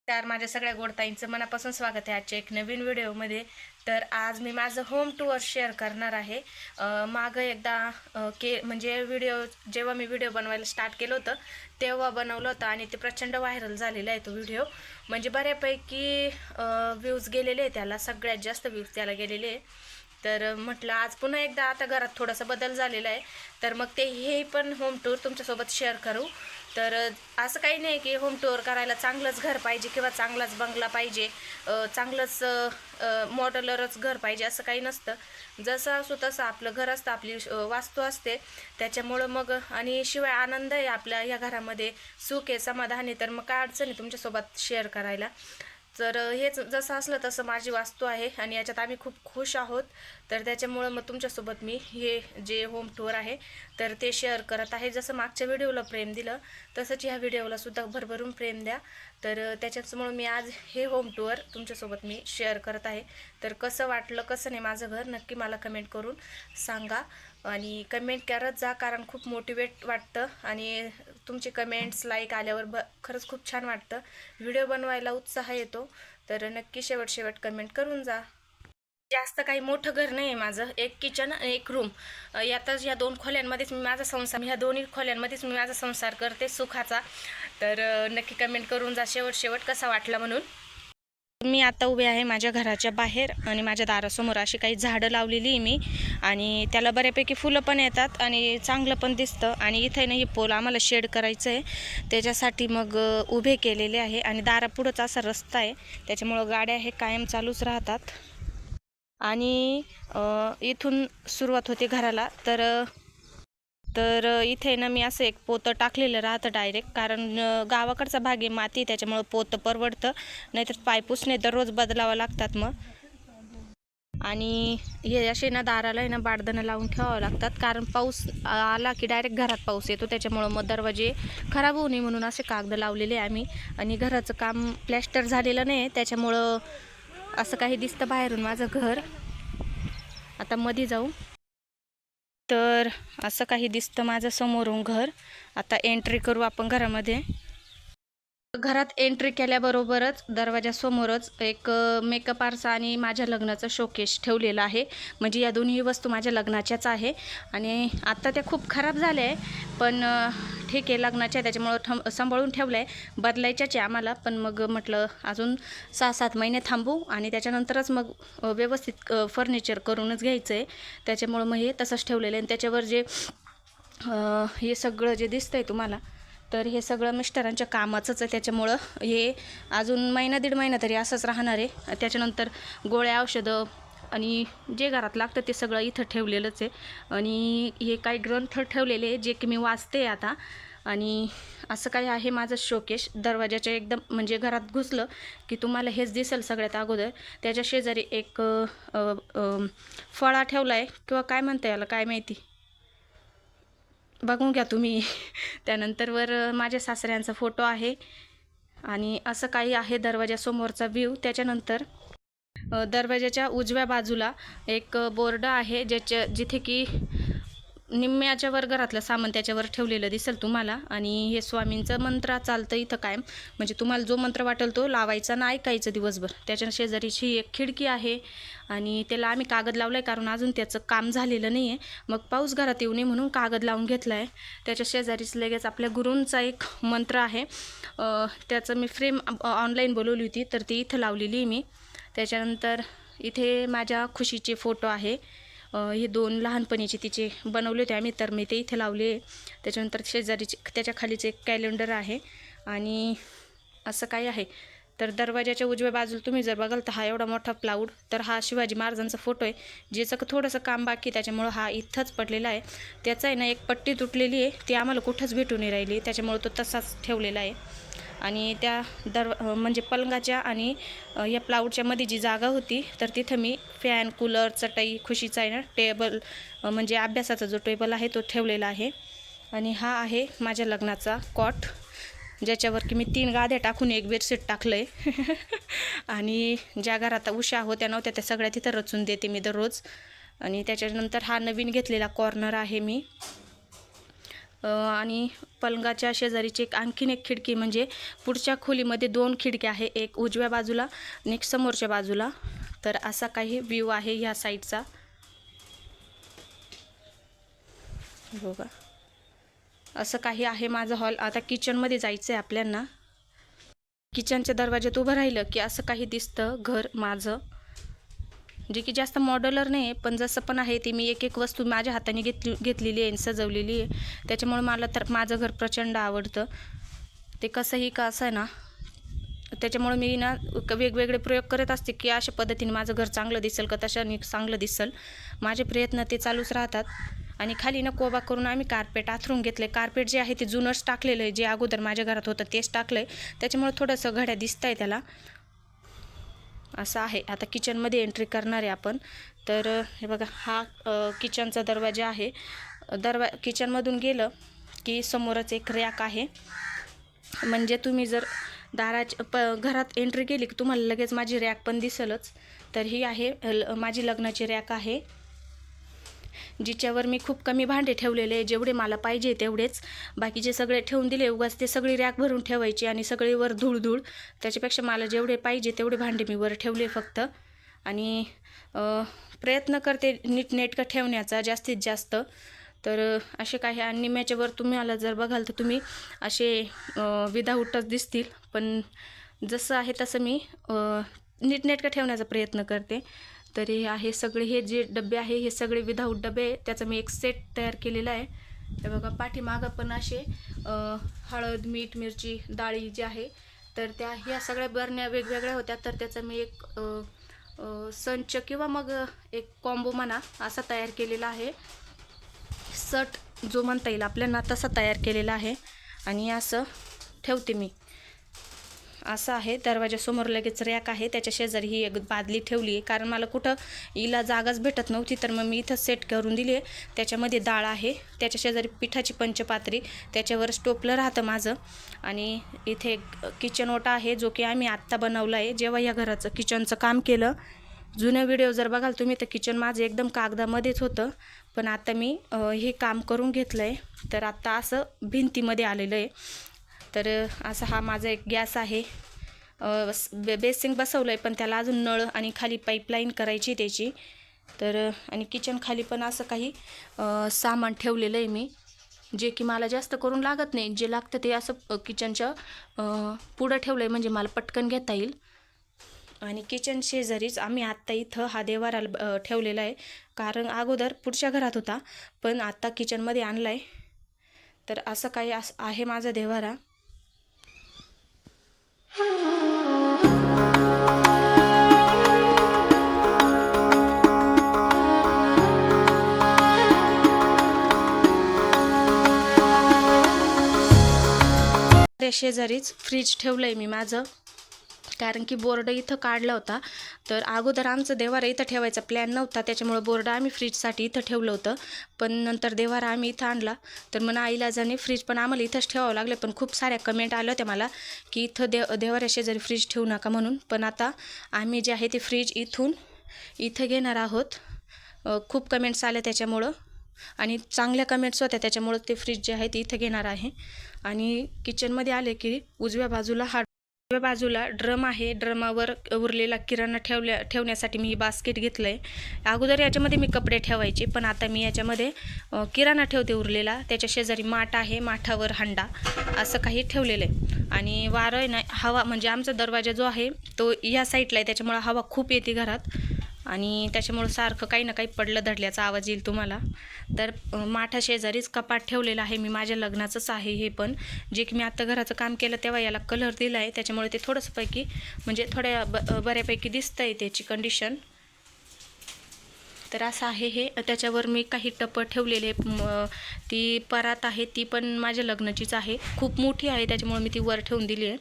तर माझ्या सगळ्या गोडताईंचं मनापासून स्वागत आहे आजच्या एक नवीन व्हिडिओमध्ये. तर आज मी माझं होम टूर शेअर करणार आहे. मागं एकदा म्हणजे जेव्हा मी व्हिडिओ बनवायला स्टार्ट केलं होतं तेव्हा बनवलं होतं आणि ते प्रचंड व्हायरल झालेला आहे तो व्हिडिओ. म्हणजे बऱ्यापैकी व्ह्यूज गेलेले आहे त्याला, सगळ्यात जास्त व्ह्यूज त्याला गेलेले आहे. तर म्हटलं आज पुन्हा एकदा आता घरात थोडासा बदल झालेला आहे, तर मग हे पण होम टूर तुमच्यासोबत शेअर करू. तर असं काही नाही की होम टूर करायला चांगलंच घर पाहिजे किंवा चांगलाच बंगला पाहिजे, चांगलंच मॉड्युलरच घर पाहिजे असं काही नसतं. जसं असो तसं आपलं घर असतं, आपली वास्तू असते. त्याच्यामुळं मग आणि शिवाय आनंद आहे आपल्या या घरामध्ये, सुख आहे, समाधान आहे. तर मग काय अडचण आहे तुमच्यासोबत शेअर करायला. तर हेच जसं असलं तसं माझी वास्तू आहे आणि याच्यात आम्ही खूप खुश आहोत. तर त्याच्यामुळं मग तुमच्यासोबत मी हे जे होम टूर आहे तर ते शेअर करत आहे. जसं मागच्या व्हिडिओला प्रेम दिलं तसंच ह्या व्हिडिओला सुद्धा भरभरून प्रेम द्या. तर त्याच्याचमुळं मी आज हे होम टूर तुमच्यासोबत मी शेअर करत आहे. तर कसं वाटलं कसं नाही माझं घर नक्की मला कमेंट करून सांगा आणि कमेंट करत जा, कारण खूप मोटिवेट वाटतं आणि तुमचे कमेंट्स लाईक आल्यावर खरंच खूप छान वाटतं, व्हिडिओ बनवायला उत्साह येतो. तर नक्की शेवट कमेंट करून जा. जास्त काही मोठं घर नाही आहे माझं, एक किचन आणि एक रूम. यातच या दोन खोल्यांमध्येच मी माझा संसार, ह्या दोन्ही खोल्यांमध्येच मी माझा संसार करते सुखाचा. तर नक्की कमेंट करून जा शेवट कसा वाटला म्हणून. मी आता उभे आहे माझ्या घराच्या बाहेर आणि माझ्या दारासमोर अशी काही झाडं लावलेली आहे मी, आणि त्याला बऱ्यापैकी फुलं पण येतात आणि चांगलं पण दिसतं. आणि इथे ना हे पोल आम्हाला शेड करायचं आहे, त्याच्यासाठी मग उभे केलेले आहे. आणि दारापुढंच असा रस्ता आहे, त्याच्यामुळं गाड्या हे कायम चालूच राहतात. आणि इथून सुरुवात होते घराला. तर इथे ना मी असं एक पोतं टाकलेलं राहतं डायरेक्ट, कारण गावाकडचा भाग आहे, माती, त्याच्यामुळं पोतं परवडतं, नाहीतर पायपुसणे दररोज बदलावं लागतात मग. आणि हे असे ना दाराला आहे ना बारदानं लावून ठेवावं लागतात, कारण पाऊस आला की डायरेक्ट घरात पाऊस येतो, त्याच्यामुळं मग दरवाजे खराब होऊ नये म्हणून असे कागद लावलेले आम्ही. आणि घराचं काम प्लॅस्टर झालेलं नाही, त्याच्यामुळं असं काही दिसतं बाहेरून माझं घर. आता मध्ये जाऊ. तर असं काही दिसतं माझं समोरून घर. आता एंट्री करू आपण घरामध्ये. घरात एंट्री केल्याबरोबरच दरवाजासमोरच एक मेकअप आरसा आणि माझ्या लग्नाचं शोकेस ठेवलेलं आहे. म्हणजे या दोन्ही वस्तू माझ्या लग्नाच्याच आहे आणि आत्ता त्या खूप खराब झाल्या आहे, पण ठीक आहे, लग्नाच्या त्याच्यामुळं सांभाळून ठेवलं आहे. बदलायच्याच आहे आम्हाला, पण मग म्हटलं अजून 6-7 महिने थांबू आणि त्याच्यानंतरच मग व्यवस्थित फर्निचर करूनच घ्यायचं आहे. त्याच्यामुळं मग हे तसंच ठेवलेलं आहे. आणि त्याच्यावर जे हे सगळं जे दिसतं आहे तुम्हाला, तर हे सगळं मिस्टरांच्या कामाचंच आहे, त्याच्यामुळं हे अजून महिना-दीड महिना तरी असंच राहणार आहे. त्याच्यानंतर गोळ्या, औषधं आणि जे घरात लागतं ते सगळं इथं ठेवलेलंच आहे. आणि हे काही ग्रंथ ठेवलेले आहे जे की मी वाचते आता. आणि असं काही आहे माझं शोकेश दरवाजाच्या एकदम, म्हणजे घरात घुसलं की तुम्हाला हेच दिसेल सगळ्यात अगोदर. त्याच्या शेजारी एक फळा ठेवला आहे, किंवा काय म्हणता याला काय माहिती, बघून घ्या तुम्ही. त्यानंतरवर माझ्या सासऱ्यांचा फोटो आहे आणि असं काही आहे दरवाजासमोरचा व्ह्यू. त्याच्यानंतर दरवाजाच्या उजव्या बाजूला एक बोर्ड आहे जिथे की निम्म्याच्या वर घरातलं सामान त्याच्यावर ठेवलेलं दिसेल तुम्हाला. आणि हे स्वामींचं मंत्र चालतं इथं कायम, म्हणजे तुम्हाला जो मंत्र वाटेल तो लावायचा ना ऐकायचं दिवसभर. त्याच्या शेजारीची एक खिडकी आहे आणि त्याला आम्ही कागद लावला आहे, कारण अजून त्याचं काम झालेलं नाही आहे. मग पाऊस घरात येऊ नये म्हणून कागद लावून घेतला आहे. त्याच्या शेजारीच लगेच आपल्या गुरूंचा एक मंत्र आहे, त्याचं मी फ्रेम ऑनलाईन बोलवली होती, तर ती इथं लावलेली आहे मी. त्याच्यानंतर इथे माझ्या खुशीचे फोटो आहे, हे 2 लहानपणीचे तिचे बनवले होते आम्ही, तर मी ते इथे लावले. त्याच्यानंतर शेजारीचे त्याच्या खालीच एक कॅलेंडर आहे आणि असं काही आहे. तर दरवाजाच्या उजव्या बाजूला तुम्ही जर बघाल तर हा एवढा मोठा प्लाऊड, तर हा शिवाजी महाराजांचा फोटो आहे, ज्याचं थोडंसं काम बाकी, त्याच्यामुळं हा इथंच पडलेला आहे. त्याचा आहे ना एक पट्टी तुटलेली आहे, ती आम्हाला कुठंच भेटून नाही राहिली, त्याच्यामुळं तो तसाच ठेवलेला आहे. आणि त्या म्हणजे पलंगाच्या आणि या प्लाऊडच्या मध्ये जी जागा होती, तर तिथं मी फॅन, कूलर, चटई, खुशीचा आहे ना टेबल, म्हणजे अभ्यासाचा जो टेबल आहे तो ठेवलेला आहे. आणि हा आहे माझ्या लग्नाचा कॉट, ज्याच्यावर की मी 3 गाद्या टाकून एक बेडशीट टाकलं आहे. आणि ज्या घरात उशा होत्या नव्हत्या त्या सगळ्या तिथं रचून देते मी दररोज. आणि त्याच्यानंतर हा नवीन घेतलेला कॉर्नर आहे मी. आणि पलंगाच्या शेजारीची आणखीन एक खिडकी, म्हणजे पुढच्या खोलीमध्ये 2 खिडक्या आहे, एक उजव्या बाजूला आणि एक समोरच्या बाजूला. तर असा काही व्ह्यू आहे ह्या साईडचा. बघा, असं काही आहे माझं हॉल. आता किचनमध्ये जायचं आहे आपल्याला. किचनच्या दरवाज्यात उभं राहिलं की असं काही दिसतं घर माझं, जे की जास्त मॉड्युलर नाही आहे, पण जसं पण आहे ते मी एक एक वस्तू माझ्या हाताने घेतलेली आहे, सजवलेली आहे. त्याच्यामुळे मला तर माझं घर प्रचंड आवडतं. ते कसंही का असं आहे ना, त्याच्यामुळे मी ना वेगवेगळे प्रयोग करत असते की अशा पद्धतीने माझं घर चांगलं दिसेल का तशाने चांगलं दिसेल. माझे प्रयत्न ते चालूच राहतात. आणि खाली ना कोबा करून आम्ही कार्पेट आथरून घेतले. कार्पेट जे आहे ते जुनंच टाकलेलं आहे, जे अगोदर माझ्या घरात होतं तेच टाकलं आहे. त्याच्यामुळे थोडंसं घड्या दिसत आहे त्याला. असं आहे. आता किचनमध्ये एंट्री करणार आहे आपण. तर हे बघा, हा किचनचा दरवाजा आहे. किचनमधून गेलं की समोरच एक रॅक आहे. म्हणजे तुम्ही जर घरात एंट्री केली की तुम्हाला लगेच माझी रॅक पण दिसेलच. तर ही आहे माझी लग्नाची रॅक आहे, जिच्यावर मी खूप कमी भांडे ठेवलेले, जेवढे मला पाहिजे तेवढेच. बाकीचे सगळे ठेवून दिले, उगाच ते सगळी रॅक भरून ठेवायची आणि सगळी वर धूळ. त्याच्यापेक्षा मला जेवढे पाहिजे तेवढे भांडे मी वर ठेवले फक्त. आणि प्रयत्न करते नीटनेटकं ठेवण्याचा जास्तीत जास्त. तर असे काही, आणि निम्याच्यावर तुम्हाला जर बघाल तर तुम्ही असे विदाऊटच दिसतील, पण जसं आहे तसं मी नीटनेटकं ठेवण्याचा प्रयत्न करते. तर हे आहे सगळे, हे जे डबे आहे हे सगळे विदाऊट डबे, त्याचा मी एक सेट तयार केलेला आहे. हे बघा, पाठीमागं पण असे हळद, मीठ, मिरची, डाळी जे आहे तर त्या ह्या सगळ्या बरण्या वेगवेगळ्या होत्या. तर त्याचा मी एक संच किंवा मग एक कॉम्बो म्हणा असा तयार केलेला आहे. सट जो म्हणता येईल आपल्याला तसा तयार केलेला आहे. आणि असं ठेवते मी. असं आहे. दरवाजासमोर लगेच रॅक आहे, त्याच्या शेजारी ही एक बादली ठेवली आहे, कारण मला कुठं हिला जागाच भेटत नव्हती. तर मग मी इथं सेट करून दिली आहे. त्याच्यामध्ये डाळ आहे, त्याच्या शेजारी पिठाची पंचपात्री, त्याच्यावर स्टोपलं राहतं माझं. आणि इथे किचन ओटा आहे, जो की आम्ही आत्ता बनवला आहे जेव्हा या घराचं किचनचं काम केलं. जुने व्हिडिओ जर बघाल तुम्ही तर किचन माझं एकदम कागदामध्येच होतं, पण आता मी हे काम करून घेतलं आहे. तर आत्ता असं भिंतीमध्ये आलेलं आहे. तर असा हा माझा एक गॅस आहे. बेसिंग बसवलं आहे, पण त्याला अजून नळ आणि खाली पाईपलाईन करायची त्याची. तर आणि किचन खाली पण असं काही सामान ठेवलेलं आहे मी, जे की मला जास्त करून लागत नाही. जे लागतं ते असं किचनच्या पुढं ठेवलं आहे, म्हणजे मला पटकन घेता येईल. आणि किचन शेजारीच आम्ही आत्ता इथं हा देवारा ठेवलेला आहे, कारण अगोदर पुढच्या घरात होता, पण आत्ता किचनमध्ये आणला आहे. तर असं काही आहे माझा देवारा. शेजारीच फ्रीज ठेवलं आहे मी माझं, कारण की बोर्ड इथं काढला होता. तर अगोदर आमचं देवारा इथं ठेवायचा प्लॅन नव्हता, त्याच्यामुळे बोर्ड आम्ही फ्रीजसाठी इथं ठेवलं होतं. पण नंतर देवारा आम्ही इथं आणला, तर मग आईलाजाने फ्रीज पण आम्हाला इथंच ठेवावं लागलं. पण खूप साऱ्या कमेंट आल्या होत्या मला की इथं देवाऱ्या शेजारी फ्रीज ठेवू नका म्हणून. पण आता आम्ही जे आहे ते फ्रीज इथं घेणार आहोत. खूप कमेंट्स आल्या त्याच्यामुळं, आणि चांगल्या कमेंट्स होत्या, त्याच्यामुळं ते फ्रीज जे आहे ते इथं घेणार आहे. आणि किचनमध्ये आले की उजव्या बाजूला ड्रम आहे. ड्रमावर उरलेला किराणा ठेवण्यासाठी मी ही बास्केट घेतलं आहे. अगोदर याच्यामध्ये मी कपडे ठेवायचे, पण आता मी याच्यामध्ये किराणा ठेवते उरलेला. त्याच्या शेजारी माठ आहे, माठावर हंडा असं काही ठेवलेलं आहे. आणि वारं आहे ना, हवा, म्हणजे आमचा दरवाजा जो आहे तो या साईडला आहे, त्याच्यामुळं हवा खूप येते घरात, आणि त्याच्यामुळं सारखं काही ना काही पडलं धडल्याचा आवाज येईल तुम्हाला. तर माठा शेजारीच कपाट ठेवलेलं आहे मी, माझ्या लग्नाचंच आहे हे पण, जे की मी आत्ता घराचं काम केलं तेव्हा याला कलर दिला आहे, त्याच्यामुळे ते थोडंसं पैकी म्हणजे थोड्या बऱ्यापैकी दिसतं आहे त्याची कंडिशन. तर असं आहे हे. त्याच्यावर मी काही टपं ठेवलेले, ती परात आहे ती पण माझ्या लग्नाचीच आहे, खूप मोठी आहे, त्याच्यामुळे मी ती वर ठेवून दिली आहे.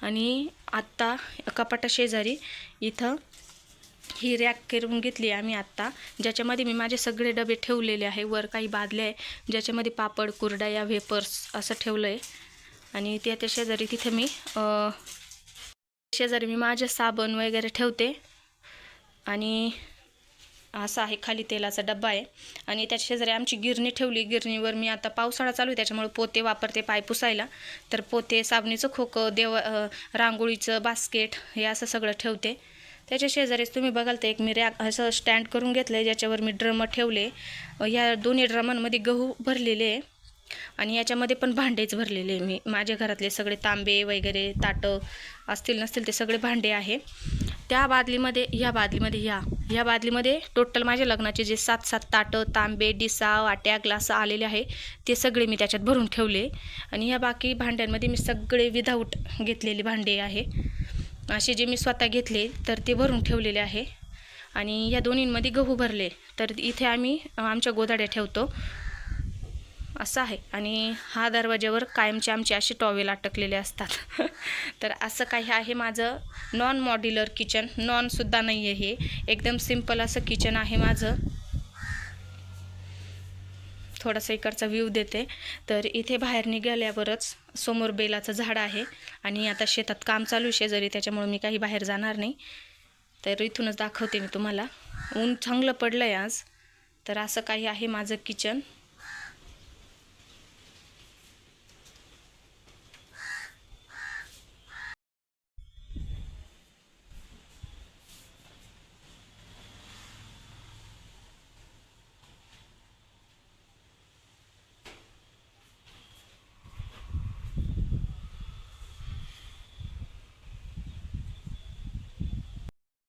आणि आत्ता कपाटा शेजारी इथं ही रॅक करून घेतली आहे आम्ही आत्ता, ज्याच्यामध्ये मी माझे सगळे डबे ठेवलेले आहे. वर काही बादले आहे, ज्याच्यामध्ये पापड, कुरडया, वेपर्स असं ठेवलं आहे. आणि त्याच्या शेजारी तिथे मी माझे साबण वगैरे ठेवते. आणि असा आहे, खाली तेलाचा डब्बा आहे आणि त्याच्या शेजारी आमची गिरणी ठेवली. गिरणीवर मी आता पावसाळा चालू आहे त्याच्यामुळे पोते वापरते पाय पुसायला. तर पोते, साबणीचं खोकं, रांगोळीचं बास्केट हे असं सगळं ठेवते. त्याच्या शेजारीच तुम्ही बघाल तर एक मी रॅक असं स्टँड करून घेतलं आहे, ज्याच्यावर मी ड्रम ठेवले. ह्या दोन्ही ड्रमांमध्ये गहू भरलेले आहे आणि याच्यामध्ये पण भांडेच भरलेले आहे. मी माझ्या घरातले सगळे तांबे वगैरे, ताटं असतील नसतील ते सगळे भांडे आहे. त्या बादलीमध्ये, ह्या बादलीमध्ये टोटल माझ्या लग्नाचे जे 7 ताटं, तांबे, डिसा, वाट्या, ग्लास आलेले आहे ते सगळे मी त्याच्यात भरून ठेवले. आणि ह्या बाकी भांड्यांमध्ये मी सगळे विदाऊट घेतलेले भांडे आहे, असे जे मी स्वतः घेतले तर ते भरून ठेवलेले आहे. आणि या दोन्हींमध्ये गहू भरले. तर इथे आम्ही आमच्या गोधड्या ठेवतो असं आहे. आणि हा दरवाज्यावर कायमचे आमचे असे टॉवेल अटकलेले असतात. तर असं काही आहे माझं नॉन मॉड्युलर किचन. नॉनसुद्धा नाही आहे, हे एकदम सिम्पल असं किचन आहे माझं. थोडासा इकडचा व्ह्यू देते. तर इथे बाहेर निघाल्यावरच समोर बेलाचं झाड आहे आणि आता शेतात काम चालू शेजारी, त्याच्यामुळे मी काही बाहेर जाणार नाही. तर इथूनच दाखवते मी तुम्हाला. ऊन चांगलं पडलं आहे आज. तर असं काही आहे माझं किचन.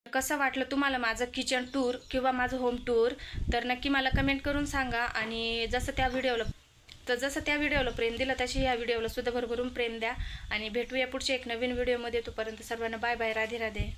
कसं वाटलं तुम्हाला माझं किचन टूर किंवा माझं होम टूर, तर नक्की मला कमेंट करून सांगा. आणि जसं त्या व्हिडिओला प्रेम दिलं तशी ह्या व्हिडिओला सुद्धा भरभरून प्रेम द्या. आणि भेटूया पुढच्या एक नवीन व्हिडिओमध्ये. तोपर्यंत सर्वांना बाय बाय, राधे राधे.